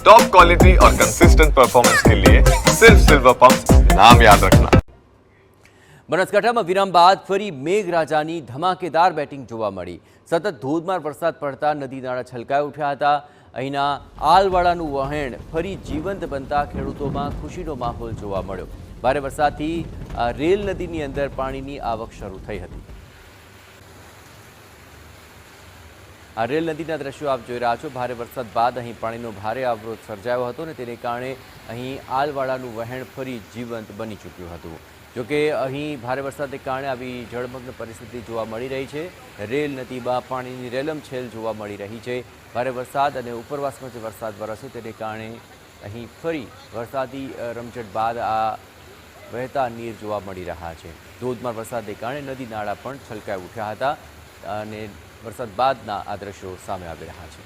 Top quality और consistent performance के लिए सिर्फ सिल्वर पंप नाम याद रखना। બનાસકાંઠામાં વિરામ બાદ ફરી મેઘરાજાની ધમાકેદાર બેટિંગ જોવા મળી। સતત ધોધમાર વરસાદ પડતા નદી નાળા છલકાઈ ઉઠ્યા હતા। અહીંના આલવાડાનું વહેણ ફરી જીવંત બનતા ખેડૂતોમાં ખુશીનો માહોલ જોવા મળ્યો। ભારે વરસાદથી રેલ નદીની અંદર પાણીની આવક શરૂ થઈ હતી। આ રેલ નદીના દ્રશ્યો આપ જોઈ રહ્યા છો। ભારે વરસાદ બાદ અહીં પાણીનો ભારે અવરોધ સર્જાયો હતો અને તેને કારણે અહીં આલવાડાનું વહેણ ફરી જીવંત બની ચૂક્યું હતું। જોકે અહીં ભારે વરસાદને કારણે આવી જળમગ્ન પરિસ્થિતિ જોવા મળી રહી છે। રેલ નદીમાં પાણીની રેલમછેલ જોવા મળી રહી છે। ભારે વરસાદ અને ઉપરવાસમાં જે વરસાદ વરસ્યો તેને કારણે અહીં ફરી વરસાદી રમઝટ બાદ આ વહેતા નીર જોવા મળી રહ્યા છે। ધોધમાર વરસાદને કારણે નદી નાળા પણ છલકાઈ ઉઠ્યા હતા અને વરસાદ બાદના આ દ્રશ્યો સામે આવી રહ્યા છે।